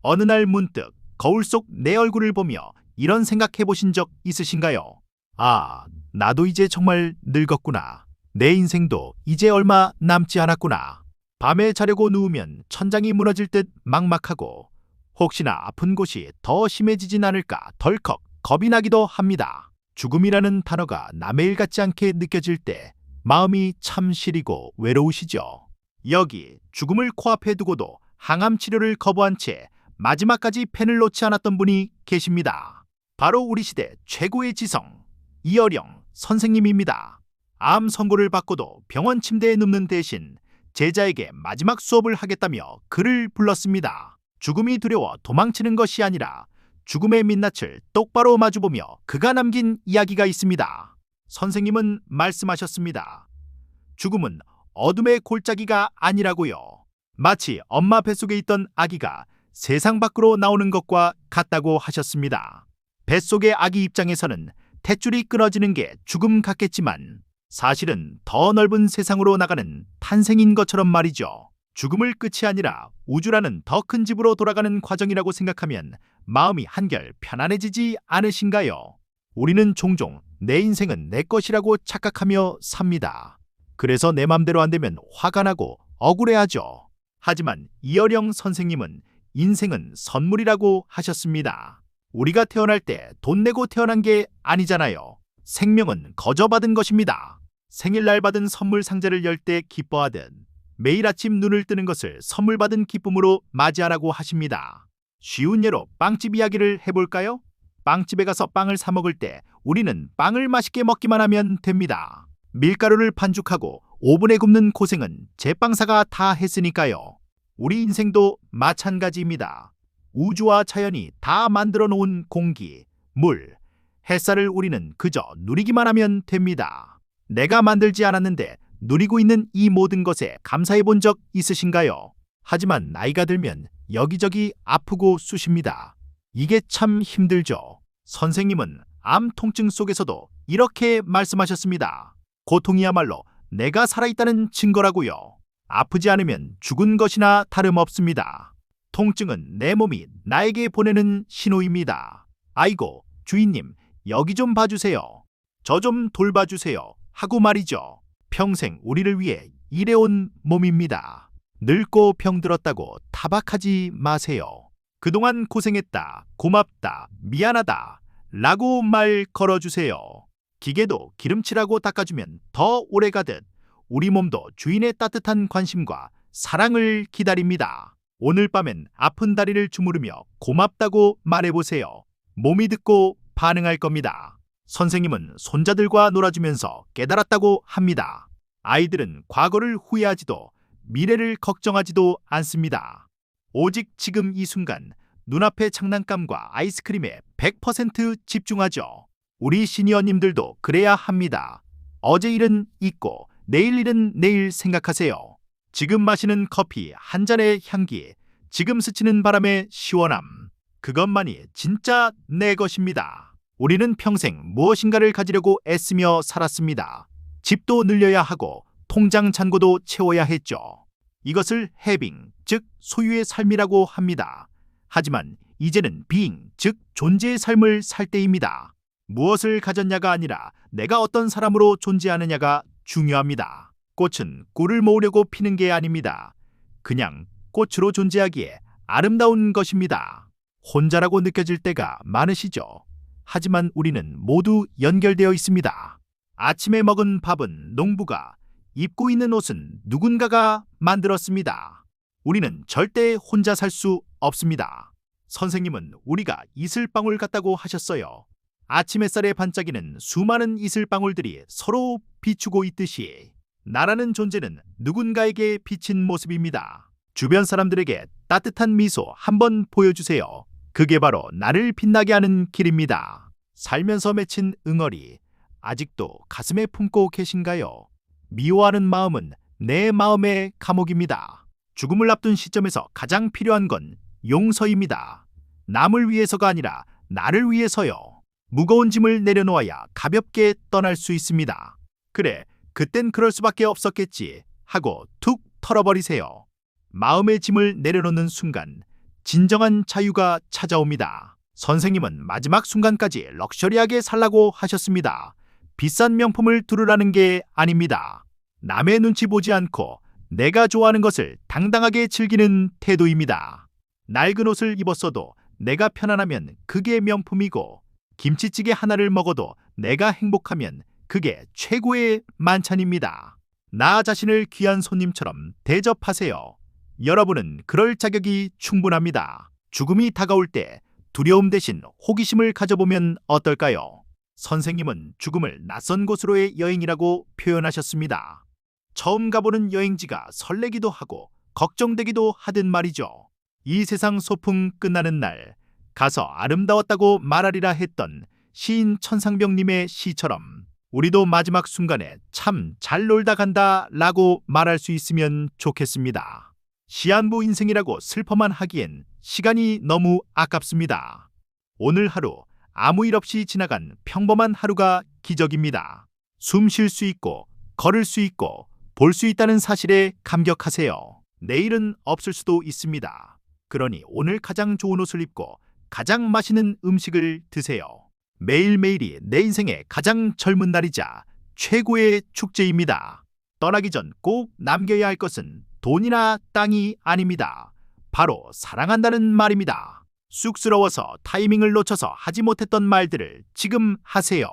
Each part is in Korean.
어느 날 문득 거울 속 내 얼굴을 보며 이런 생각해 보신 적 있으신가요? 아, 나도 이제 정말 늙었구나. 내 인생도 이제 얼마 남지 않았구나. 밤에 자려고 누우면 천장이 무너질 듯 막막하고 혹시나 아픈 곳이 더 심해지진 않을까 덜컥 겁이 나기도 합니다. 죽음이라는 단어가 남의 일 같지 않게 느껴질 때 마음이 참 시리고 외로우시죠. 여기 죽음을 코앞에 두고도 항암 치료를 거부한 채 마지막까지 펜을 놓지 않았던 분이 계십니다. 바로 우리 시대 최고의 지성, 이어령 선생님입니다. 암 선고를 받고도 병원 침대에 눕는 대신 제자에게 마지막 수업을 하겠다며 글을 불렀습니다. 죽음이 두려워 도망치는 것이 아니라 죽음의 민낯을 똑바로 마주보며 그가 남긴 이야기가 있습니다. 선생님은 말씀하셨습니다. 죽음은 어둠의 골짜기가 아니라고요. 마치 엄마 뱃속에 있던 아기가 세상 밖으로 나오는 것과 같다고 하셨습니다. 뱃속의 아기 입장에서는 탯줄이 끊어지는 게 죽음 같겠지만 사실은 더 넓은 세상으로 나가는 탄생인 것처럼 말이죠. 죽음을 끝이 아니라 우주라는 더 큰 집으로 돌아가는 과정이라고 생각하면 마음이 한결 편안해지지 않으신가요? 우리는 종종 내 인생은 내 것이라고 착각하며 삽니다. 그래서 내 맘대로 안 되면 화가 나고 억울해하죠. 하지만 이어령 선생님은 인생은 선물이라고 하셨습니다. 우리가 태어날 때 돈 내고 태어난 게 아니잖아요. 생명은 거저 받은 것입니다. 생일날 받은 선물 상자를 열 때 기뻐하듯 매일 아침 눈을 뜨는 것을 선물 받은 기쁨으로 맞이하라고 하십니다. 쉬운 예로 빵집 이야기를 해볼까요? 빵집에 가서 빵을 사 먹을 때 우리는 빵을 맛있게 먹기만 하면 됩니다. 밀가루를 반죽하고 오븐에 굽는 고생은 제빵사가 다 했으니까요. 우리 인생도 마찬가지입니다. 우주와 자연이 다 만들어 놓은 공기, 물, 햇살을 우리는 그저 누리기만 하면 됩니다. 내가 만들지 않았는데 누리고 있는 이 모든 것에 감사해 본 적 있으신가요? 하지만 나이가 들면 여기저기 아프고 쑤십니다. 이게 참 힘들죠. 선생님은 암 통증 속에서도 이렇게 말씀하셨습니다. 고통이야말로 내가 살아있다는 증거라고요. 아프지 않으면 죽은 것이나 다름없습니다. 통증은 내 몸이 나에게 보내는 신호입니다. 아이고, 주인님, 여기 좀 봐주세요. 저 좀 돌봐주세요. 하고 말이죠. 평생 우리를 위해 일해온 몸입니다. 늙고 병들었다고 타박하지 마세요. 그동안 고생했다, 고맙다, 미안하다 라고 말 걸어주세요. 기계도 기름칠하고 닦아주면 더 오래 가듯 우리 몸도 주인의 따뜻한 관심과 사랑을 기다립니다. 오늘 밤엔 아픈 다리를 주무르며 고맙다고 말해보세요. 몸이 듣고 반응할 겁니다. 선생님은 손자들과 놀아주면서 깨달았다고 합니다. 아이들은 과거를 후회하지도 미래를 걱정하지도 않습니다. 오직 지금 이 순간 눈앞의 장난감과 아이스크림에 100% 집중하죠. 우리 시니어님들도 그래야 합니다. 어제 일은 잊고 내일 일은 내일 생각하세요. 지금 마시는 커피 한 잔의 향기, 지금 스치는 바람의 시원함, 그것만이 진짜 내 것입니다. 우리는 평생 무엇인가를 가지려고 애쓰며 살았습니다. 집도 늘려야 하고 통장 잔고도 채워야 했죠. 이것을 해빙, 즉 소유의 삶이라고 합니다. 하지만 이제는 비잉, 즉 존재의 삶을 살 때입니다. 무엇을 가졌냐가 아니라 내가 어떤 사람으로 존재하느냐가 중요합니다. 꽃은 꿀을 모으려고 피는 게 아닙니다. 그냥 꽃으로 존재하기에 아름다운 것입니다. 혼자라고 느껴질 때가 많으시죠? 하지만 우리는 모두 연결되어 있습니다. 아침에 먹은 밥은 농부가, 입고 있는 옷은 누군가가 만들었습니다. 우리는 절대 혼자 살 수 없습니다. 선생님은 우리가 이슬방울 같다고 하셨어요. 아침 햇살에 반짝이는 수많은 이슬방울들이 서로 비추고 있듯이 나라는 존재는 누군가에게 비친 모습입니다. 주변 사람들에게 따뜻한 미소 한번 보여주세요. 그게 바로 나를 빛나게 하는 길입니다. 살면서 맺힌 응어리 아직도 가슴에 품고 계신가요? 미워하는 마음은 내 마음의 감옥입니다. 죽음을 앞둔 시점에서 가장 필요한 건 용서입니다. 남을 위해서가 아니라 나를 위해서요. 무거운 짐을 내려놓아야 가볍게 떠날 수 있습니다. 그래, 그땐 그럴 수밖에 없었겠지 하고 툭 털어버리세요. 마음의 짐을 내려놓는 순간 진정한 자유가 찾아옵니다. 선생님은 마지막 순간까지 럭셔리하게 살라고 하셨습니다. 비싼 명품을 두르라는 게 아닙니다. 남의 눈치 보지 않고 내가 좋아하는 것을 당당하게 즐기는 태도입니다. 낡은 옷을 입었어도 내가 편안하면 그게 명품이고, 김치찌개 하나를 먹어도 내가 행복하면 그게 최고의 만찬입니다. 나 자신을 귀한 손님처럼 대접하세요. 여러분은 그럴 자격이 충분합니다. 죽음이 다가올 때 두려움 대신 호기심을 가져보면 어떨까요? 선생님은 죽음을 낯선 곳으로의 여행이라고 표현하셨습니다. 처음 가보는 여행지가 설레기도 하고 걱정되기도 하든 말이죠. 이 세상 소풍 끝나는 날 가서 아름다웠다고 말하리라 했던 시인 천상병님의 시처럼 우리도 마지막 순간에 참 잘 놀다 간다 라고 말할 수 있으면 좋겠습니다. 시한부 인생이라고 슬퍼만 하기엔 시간이 너무 아깝습니다. 오늘 하루 아무 일 없이 지나간 평범한 하루가 기적입니다. 숨 쉴 수 있고 걸을 수 있고 볼 수 있다는 사실에 감격하세요. 내일은 없을 수도 있습니다. 그러니 오늘 가장 좋은 옷을 입고 가장 맛있는 음식을 드세요. 매일매일이 내 인생의 가장 젊은 날이자 최고의 축제입니다. 떠나기 전 꼭 남겨야 할 것은 돈이나 땅이 아닙니다. 바로 사랑한다는 말입니다. 쑥스러워서 타이밍을 놓쳐서 하지 못했던 말들을 지금 하세요.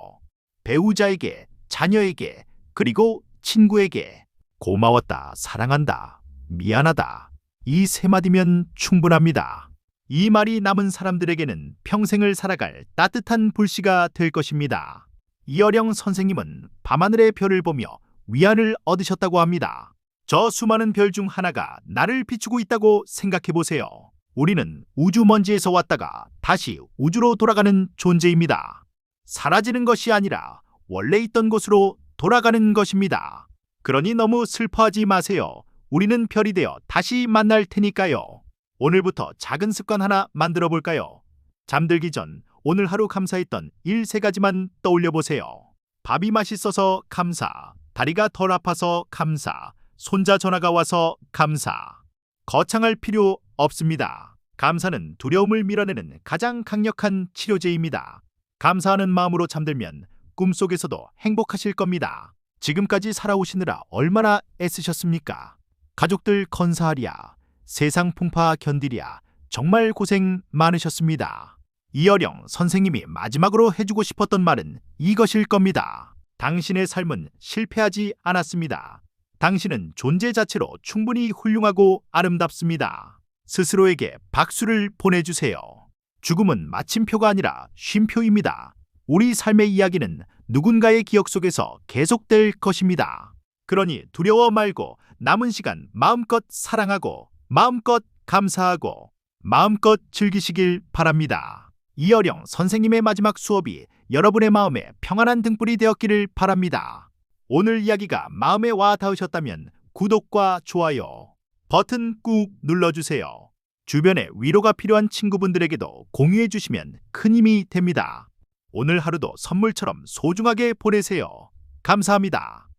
배우자에게, 자녀에게, 그리고 친구에게 고마웠다, 사랑한다, 미안하다. 이 세 마디면 충분합니다. 이 말이 남은 사람들에게는 평생을 살아갈 따뜻한 불씨가 될 것입니다. 이어령 선생님은 밤하늘의 별을 보며 위안을 얻으셨다고 합니다. 저 수많은 별 중 하나가 나를 비추고 있다고 생각해 보세요. 우리는 우주 먼지에서 왔다가 다시 우주로 돌아가는 존재입니다. 사라지는 것이 아니라 원래 있던 곳으로 돌아가는 것입니다. 그러니 너무 슬퍼하지 마세요. 우리는 별이 되어 다시 만날 테니까요. 오늘부터 작은 습관 하나 만들어 볼까요? 잠들기 전 오늘 하루 감사했던 일 3가지만 떠올려 보세요. 밥이 맛있어서 감사, 다리가 덜 아파서 감사, 손자 전화가 와서 감사. 거창할 필요 없습니다. 감사는 두려움을 밀어내는 가장 강력한 치료제입니다. 감사하는 마음으로 잠들면 꿈속에서도 행복하실 겁니다. 지금까지 살아오시느라 얼마나 애쓰셨습니까? 가족들 건사하랴, 세상 풍파 견디랴, 정말 고생 많으셨습니다. 이어령 선생님이 마지막으로 해주고 싶었던 말은 이것일 겁니다. 당신의 삶은 실패하지 않았습니다. 당신은 존재 자체로 충분히 훌륭하고 아름답습니다. 스스로에게 박수를 보내주세요. 죽음은 마침표가 아니라 쉼표입니다. 우리 삶의 이야기는 누군가의 기억 속에서 계속될 것입니다. 그러니 두려워 말고 남은 시간 마음껏 사랑하고 마음껏 감사하고 마음껏 즐기시길 바랍니다. 이어령 선생님의 마지막 수업이 여러분의 마음에 평안한 등불이 되었기를 바랍니다. 오늘 이야기가 마음에 와 닿으셨다면 구독과 좋아요 버튼 꾹 눌러주세요. 주변에 위로가 필요한 친구분들에게도 공유해 주시면 큰 힘이 됩니다. 오늘 하루도 선물처럼 소중하게 보내세요. 감사합니다.